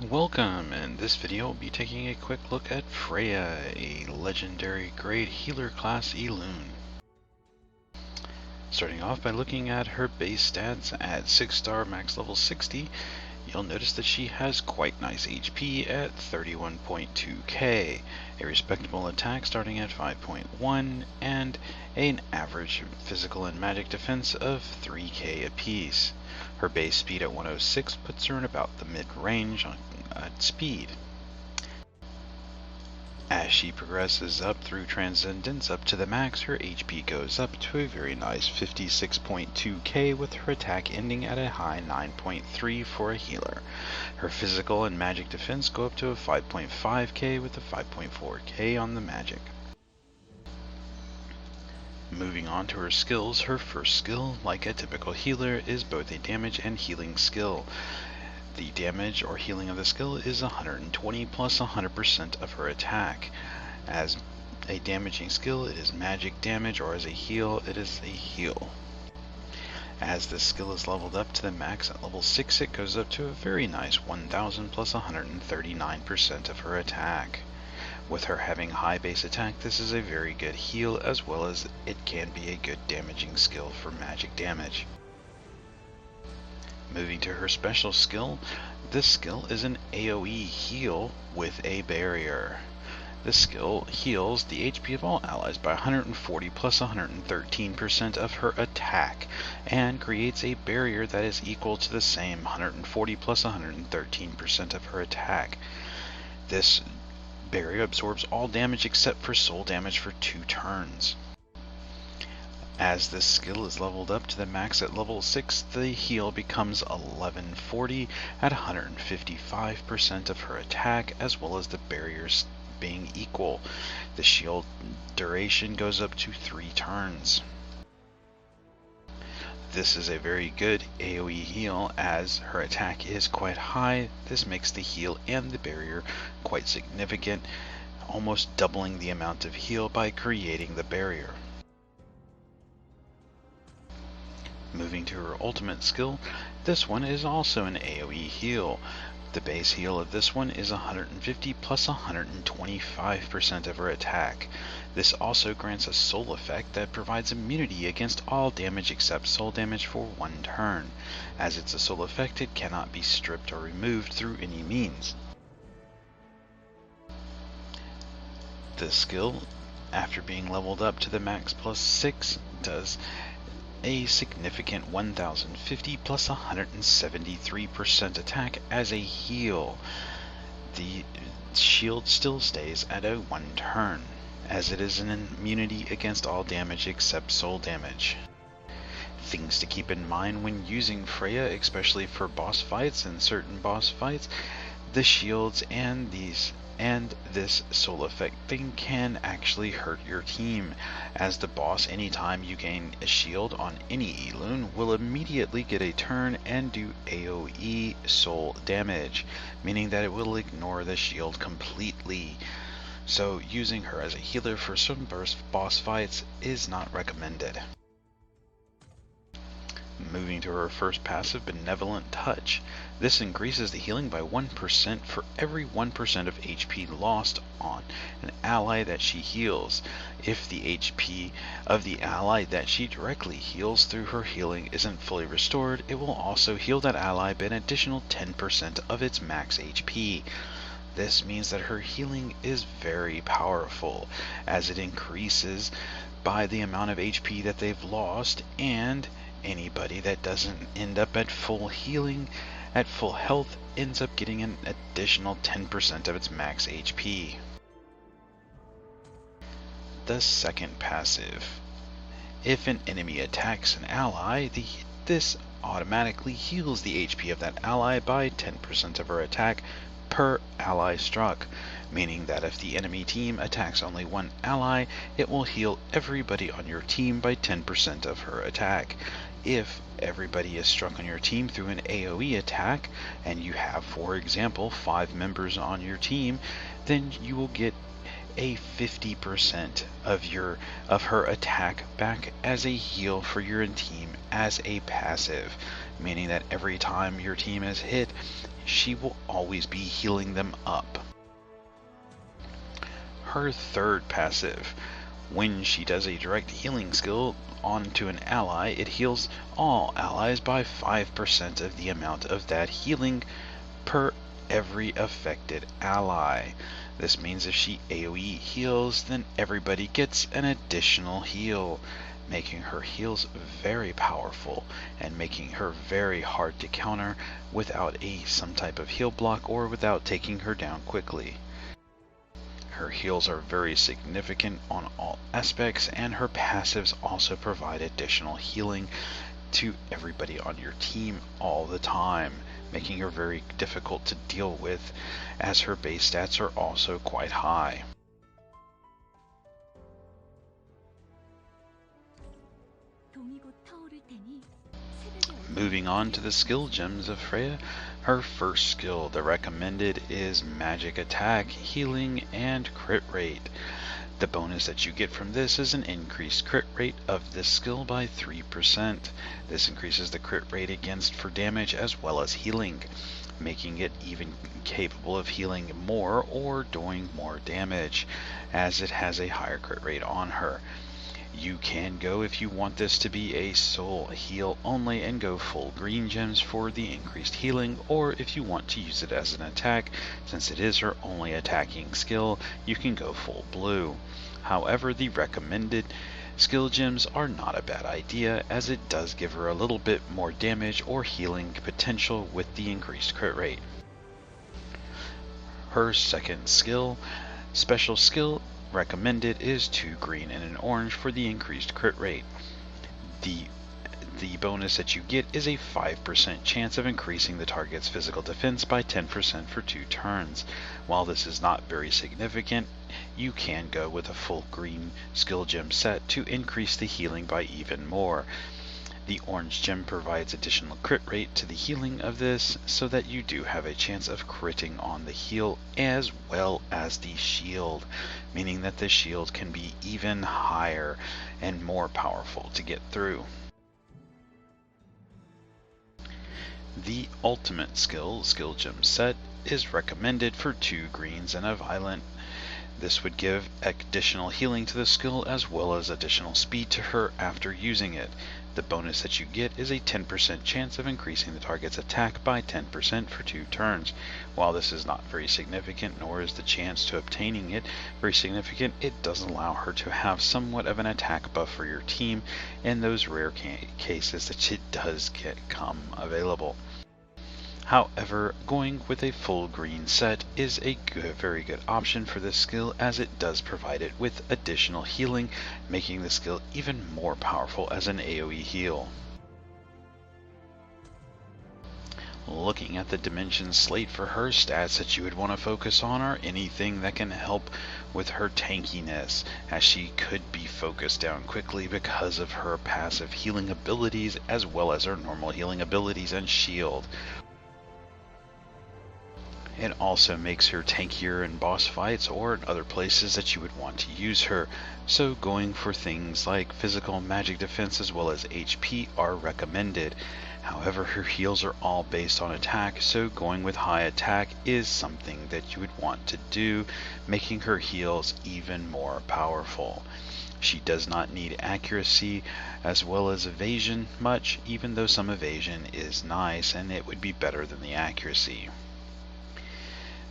Welcome! In this video, we'll be taking a quick look at Freya, a legendary grade healer class Elune. Starting off by looking at her base stats at 6-star max level 60, you'll notice that she has quite nice HP at 31.2k, a respectable attack starting at 5.1, and an average physical and magic defense of 3k apiece. Her base speed at 106 puts her in about the mid-range on speed. As she progresses up through Transcendence up to the max, her HP goes up to a very nice 56.2k, with her attack ending at a high 9.3 for a healer. Her physical and magic defense go up to a 5.5k with a 5.4k on the magic. Moving on to her skills, her first skill, like a typical healer, is both a damage and healing skill. The damage or healing of the skill is 120 plus 100% of her attack. As a damaging skill, it is magic damage, or as a heal, it is a heal. As this skill is leveled up to the max at level 6, it goes up to a very nice 1000 plus 139% of her attack. With her having high base attack, this is a very good heal, as well as it can be a good damaging skill for magic damage. Moving to her special skill, this skill is an AoE heal with a barrier. This skill heals the HP of all allies by 140 plus 113% of her attack, and creates a barrier that is equal to the same 140 plus 113% of her attack. This barrier absorbs all damage except for soul damage for 2 turns. As this skill is leveled up to the max at level 6, the heal becomes 1140 at 155% of her attack, as well as the barriers being equal. The shield duration goes up to 3 turns. This is a very good AoE heal, as her attack is quite high. This makes the heal and the barrier quite significant, almost doubling the amount of heal by creating the barrier. Moving to her ultimate skill, this one is also an AoE heal. The base heal of this one is 150 plus 125% of her attack. This also grants a soul effect that provides immunity against all damage except soul damage for 1 turn. As it's a soul effect, it cannot be stripped or removed through any means. This skill, after being leveled up to the max plus 6, does a significant 1050 plus 173% attack as a heal. The shield still stays at a 1 turn, as it is an immunity against all damage except soul damage. Things to keep in mind when using Freya, especially for boss fights and certain boss fights: the shields and this soul effect thing can actually hurt your team, as the boss, anytime you gain a shield on any Elune, will immediately get a turn and do AoE soul damage, meaning that it will ignore the shield completely. So using her as a healer for some boss fights is not recommended. Moving to her first passive, Benevolent Touch. This increases the healing by 1% for every 1% of HP lost on an ally that she heals. If the HP of the ally that she directly heals through her healing isn't fully restored, it will also heal that ally by an additional 10% of its max HP. This means that her healing is very powerful, as it increases by the amount of HP that they've lost, and anybody that doesn't end up at full healing, at full health, ends up getting an additional 10% of its max HP. The second passive. If an enemy attacks an ally, this automatically heals the HP of that ally by 10% of her attack per ally struck, meaning that if the enemy team attacks only one ally, it will heal everybody on your team by 10% of her attack. If everybody is struck on your team through an AoE attack, and you have, for example, 5 members on your team, then you will get a 50% of her attack back as a heal for your team as a passive. meaning that every time your team is hit, she will always be healing them up. Her third passive. When she does a direct healing skill onto an ally, it heals all allies by 5% of the amount of that healing per every affected ally. This means if she AoE heals, then everybody gets an additional heal, making her heals very powerful and making her very hard to counter without some type of heal block or without taking her down quickly. Her heals are very significant on all aspects, and her passives also provide additional healing to everybody on your team all the time, making her very difficult to deal with, as her base stats are also quite high. Moving on to the skill gems of Freya, her first skill, the recommended, is magic attack, healing, and crit rate. The bonus that you get from this is an increased crit rate of this skill by 3%. This increases the crit rate against for damage as well as healing, making it even capable of healing more or doing more damage, as it has a higher crit rate on her. You can go, if you want this to be a soul heal only, and go full green gems for the increased healing, or if you want to use it as an attack, since it is her only attacking skill, you can go full blue. However, the recommended skill gems are not a bad idea, as it does give her a little bit more damage or healing potential with the increased crit rate. Her second skill, special skill, recommended, is 2 green and an orange for the increased crit rate. The bonus that you get is a 5% chance of increasing the target's physical defense by 10% for 2 turns. While this is not very significant, you can go with a full green skill gem set to increase the healing by even more. The orange gem provides additional crit rate to the healing of this, so that you do have a chance of critting on the heal as well as the shield, meaning that the shield can be even higher and more powerful to get through. The ultimate skill gem set is recommended for 2 greens and a violet. This would give additional healing to the skill as well as additional speed to her after using it. The bonus that you get is a 10% chance of increasing the target's attack by 10% for 2 turns. While this is not very significant, nor is the chance to obtaining it very significant, it does allow her to have somewhat of an attack buff for your team in those rare cases that it does come available. However, going with a full green set is a very good option for this skill, as it does provide it with additional healing, making the skill even more powerful as an AoE heal. Looking at the dimension slate for her, stats that you would want to focus on are anything that can help with her tankiness, as she could be focused down quickly because of her passive healing abilities as well as her normal healing abilities and shield. It also makes her tankier in boss fights or in other places that you would want to use her, so going for things like physical magic defense as well as HP are recommended. However, her heals are all based on attack, so going with high attack is something that you would want to do, making her heals even more powerful. She does not need accuracy as well as evasion much, even though some evasion is nice and it would be better than the accuracy.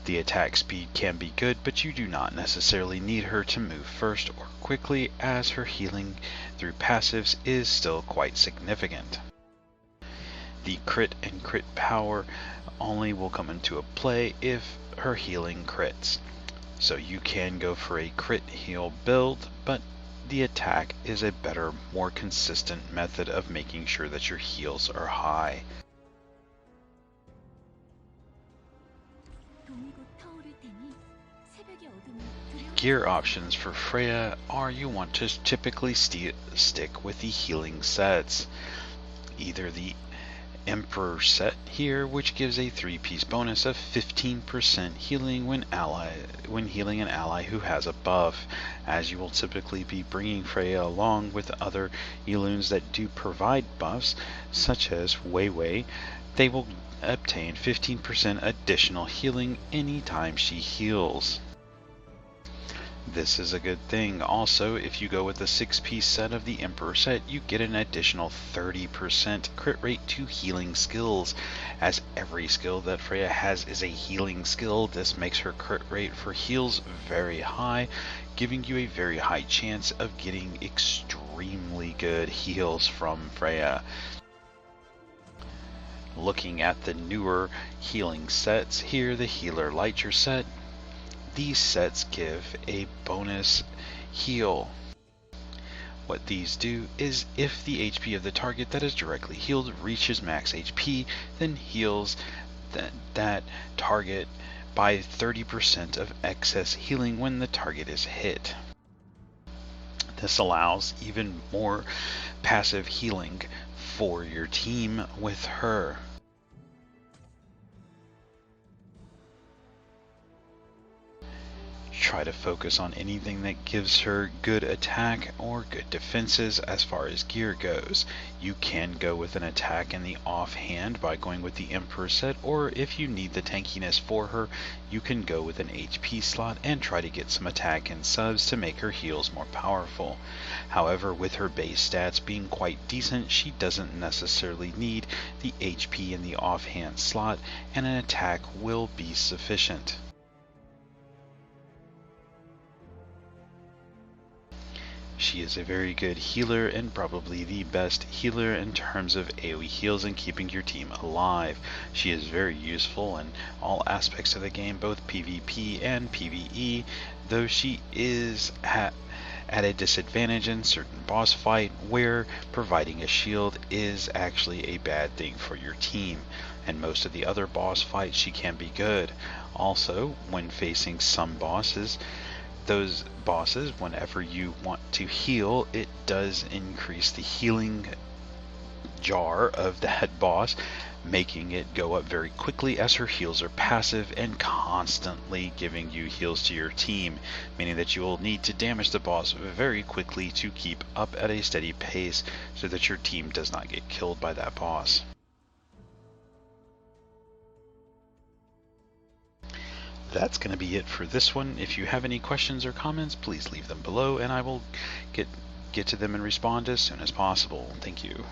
The attack speed can be good, but you do not necessarily need her to move first or quickly, as her healing through passives is still quite significant. The crit and crit power only will come into play if her healing crits. So you can go for a crit heal build, but the attack is a better, more consistent method of making sure that your heals are high. Gear options for Freya are you want to typically stick with the healing sets. Either the Emperor set here, which gives a 3-piece bonus of 15% healing when healing an ally who has a buff. As you will typically be bringing Freya along with other Elunes that do provide buffs, such as Wei, they will obtain 15% additional healing anytime she heals. This is a good thing. Also, if you go with the 6-piece set of the Emperor set, you get an additional 30% crit rate to healing skills. As every skill that Freya has is a healing skill, this makes her crit rate for heals very high, giving you a very high chance of getting extremely good heals from Freya. Looking at the newer healing sets, here the Healer Lighter set. These sets give a bonus heal. What these do is if the HP of the target that is directly healed reaches max HP, then heals that target by 30% of excess healing when the target is hit. This allows even more passive healing for your team with her. Try to focus on anything that gives her good attack or good defenses. As far as gear goes, you can go with an attack in the offhand by going with the Emperor set, or if you need the tankiness for her, you can go with an HP slot and try to get some attack and subs to make her heals more powerful. However, with her base stats being quite decent, she doesn't necessarily need the HP in the offhand slot, and an attack will be sufficient. She is a very good healer and probably the best healer in terms of AoE heals and keeping your team alive. She is very useful in all aspects of the game, both PvP and PvE, though she is at a disadvantage in certain boss fight where providing a shield is actually a bad thing for your team. And most of the other boss fights she can be good. Also, when facing some bosses, those bosses, whenever you want to heal, it does increase the healing jar of that boss, making it go up very quickly as her heals are passive and constantly giving you heals to your team, meaning that you will need to damage the boss very quickly to keep up at a steady pace so that your team does not get killed by that boss. That's going to be it for this one. If you have any questions or comments, please leave them below and I will get to them and respond as soon as possible. Thank you.